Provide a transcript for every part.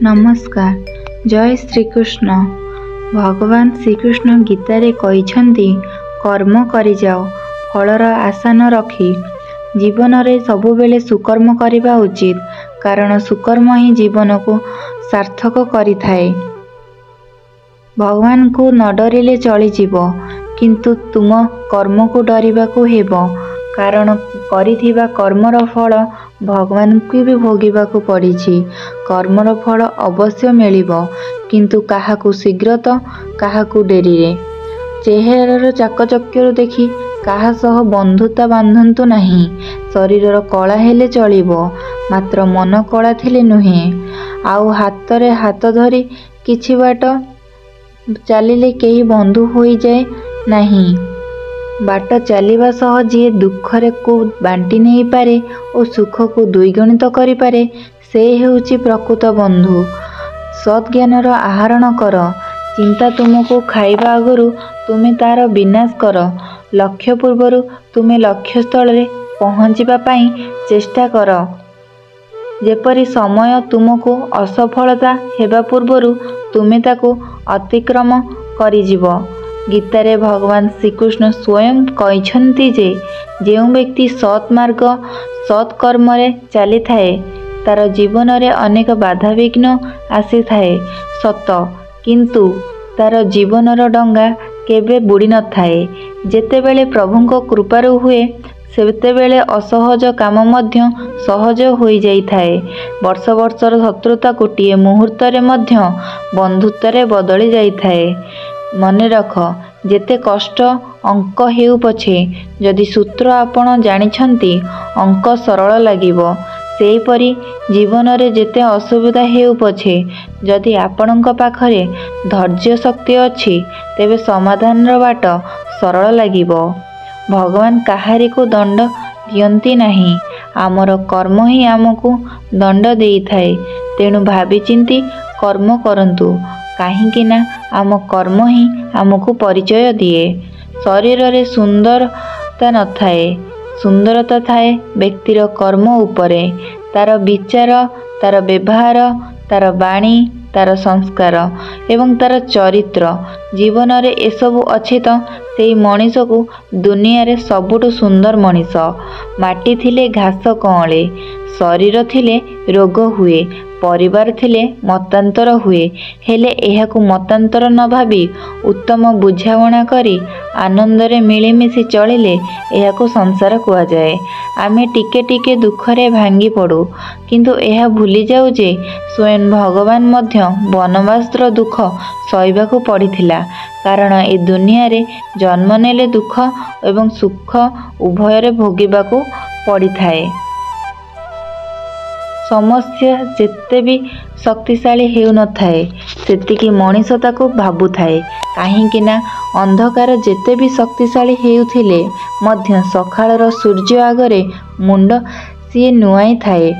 नमस्कार। जय श्रीकृष्ण। भगवान श्रीकृष्ण गीतारे कहिछन्ति कर्म करि जाओ, फलर आशा न रखी। जीवन रे सबुबेले सुकर्म करिबा उचित, कारण सुकर्म ही जीवन को सार्थक करिथाए। भगवान को न डरिले चली जीवो, किंतु तुम कर्म को डरिबा को हेबो, कारण करिथिबा कर्मर फल भगवान को भी भोगिबा को पड़िछि। कर्मर फल अवश्य मिलिबो, किंतु काहाकू शीघ्र तो काहाकू डेरिरे। चेहरार चाकचक्यरु देखि काहा सह बंधुता बांधन्तु नाही। शरीरर कला हेले चलिबो, मात्र मन कला थिले नुहे। आउ हातरे हाथ धरी किछि बाट चलिले केही बंधु होई जाए नाही। बाट चलिबा सह जी दुखरे को बांटी नहीं पारे और सुख को द्विगुणित करि पारे, से हेउची प्रकृत बंधु। सद्ज्ञानर आहरण कर। चिंता तुमको खाइबा आगरु तुमे तार विनाश कर। लक्ष्य पूर्वरु तुमे लक्ष्य स्थल रे पहुँचीबा पाई चेष्टा कर। जेपरि समय तुमको असफलता हेबा पूर्वरु तुमे ताको अतिक्रम करिजिबो। गीतारे भगवान श्रीकृष्ण स्वयं कहिछन्ति जे जेउ व्यक्ति सत् मार्ग सत् कर्म रे चली थाए, तार जीवन रे अनेक बाधा विघ्न आसी थाए सत, किंतु तार जीवनर डंगा केबे बुड़ी न थाए। जेतेबेले प्रभुंको कृपारु हुए, सेतेबेले असहज काम मध्य सहज होई जाई थाए। वर्ष वर्षर शत्रुता गोटिए मुहूर्त रे मध्य बंधुत्व रे बदली जाई थाए। मने रख, जेते कष्ट अंक हेउ पछे, जदि सूत्र आपण जानिछन्ति अंक सरल लागिबो। सेहीपरि जीवन रे जेते असुविधा हेउ पछे, जदि आपणक पाखरे धैर्य शक्ति अछि, तेबे समाधानर बाट सरल लागिबो। भगवान काहारी को दंड दियंती नाही, आमर कर्म ही आमको दंड देई थाए। तेणु भाबी चिंती कर्म करंतु, काहींकि ना आम कर्म ही आमको परिचय दिए। शरीर रे सुंदरता न थाए, सुंदरता थाए व्यक्तिर कर्म उपरे। तार विचार, तार व्यवहार, तार वाणी, तार संस्कार एवं तार चरित्र। जीवन रे एसबु अछि तो सेई मनीष को दुनिया रे सबुठु सुंदर मनीष। माटी थिले घास कअले, शरीर थिले रोग हुए, परिवार थिले मतांतर हुए। हेले एहाकु मतांतर न भाबी उत्तम बुझावणा करी आनंद रे मिलिमिशि चलिले एहाकु संसार कुआ जाए। आमे टिके टिके दुखरे भांगी पड़ू, किंतु एहा भूली जाऊ जे स्वयं भगवान मध्य वनवासर दुख सहिबाकु पड़िथिला, कारण ए दुनिया रे जन्म नेले दुख एवं सुख उभय रे भोगिबाकु पड़िथाए। समस्या जेते भी शक्तिशाली हेउ न थाए, सेतिकी मनीष ताको भाबु थाए। काहींकि ना अंधकार जेते भी शक्तिशाली हेउथिले मध्य सखाळर सूर्य आगरे मुंड सिए नुआई थाए।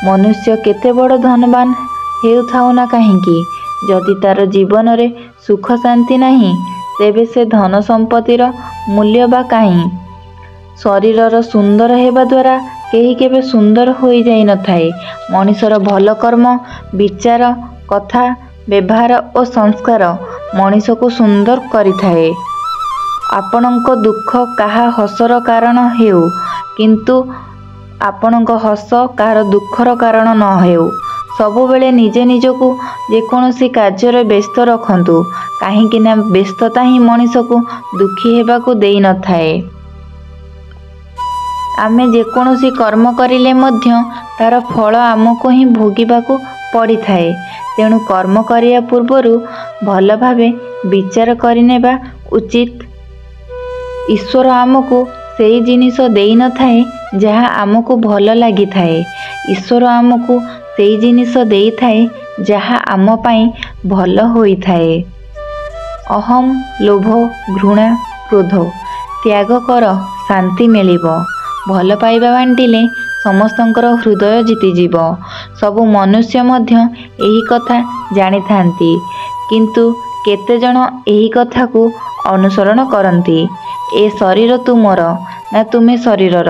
मनुष्य केते बड़ धनवान हेउ थाउ ना काहींकि, जदि तार जीवन रे सुख शांति नाही, तेबे से धन संपत्तिर मूल्य बा काहीं। शरीरर सुंदर हेबा द्वारा केही केबे सुंदर होई जाई न थाए। मनीषर भल कर्म, विचार, कथा, व्यवहार और संस्कार मनीष को सुंदर करिथाए। आपणक दुख काहा हसर कारण हेउ, किंतु आपणक हस काहार दुखर कारण न हेउ। सबुबेले निजे निजको जेकोसी कार्य रे व्यस्त रखंतु, काहींकि ना व्यस्तता ही मनीष को दुखी हेबाकू देई न थाए। आमे जेकोसी कर्म करिले मध्य तार फल आमको ही भोगिबाकू पड़ी थाए। तेणु कर्म करिया पूर्वरु भल भावे विचार करिनेबा उचित। ईश्वर आमको सेई जिनिस देई न थाए जहा आमको भल लागि थाए। ईश्वर आमको सेई जिनिस देई थाए जहा आम पाई भल होई थाए। अहम, लोभ, घृणा, क्रोध त्याग कर, शांति मिलिबो। भल पाइबा बांटिले समस्तंकर हृदय जीतिजीव। सबु मनुष्य मध्य एही कथा जानी थांती, किंतु केते जण एही कथा को अनुसरण करंती। ए शरीर तुमर ना तुमे शरीरर,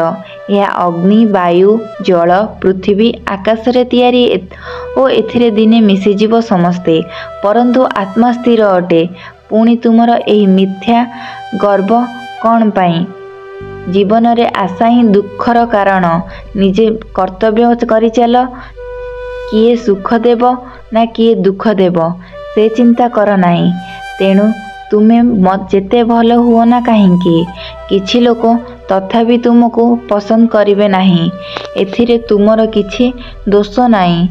ଏହା ଅଗ୍ନି, ବାୟୁ, ଜଳ, ପୃଥିବୀ, ଆକାଶରେ ତିଆରି ଓ ଏଥିରେ ଦିନେ ମିଶିଯିବ ସମସ୍ତେ। ପରନ୍ତୁ ଆତ୍ମା ସ୍ଥିର ଅଟେ। ପୁଣି ତୁମର ଏହି ମିଥ୍ୟା ଗର୍ବ କ'ଣ ପାଇଁ? ଜୀବନରେ ଆଶା ହିଁ ଦୁଃଖର କାରଣ। ନିଜେ କର୍ତ୍ତବ୍ୟ କରିଚାଲ। କିଏ ସୁଖ ଦେବ ନା କିଏ ଦୁଃଖ ଦେବ ସେ ଚିନ୍ତା କର ନାହିଁ। ତେଣୁ ତୁମେ ଯେତେ ଭଲ ହୁଅ ନା କାହିଁକି, କିଛି ଲୋକ ତଥାପି ତୁମକୁ ପସନ୍ଦ କରିବେ ନାହିଁ। ଏଥିରେ ତୁମର କିଛି ଦୋଷ ନାହିଁ।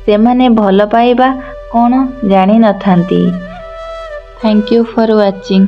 ସେମାନେ ଭଲ ପାଇବା କ'ଣ ଜାଣିନଥାନ୍ତି। Thank you for watching.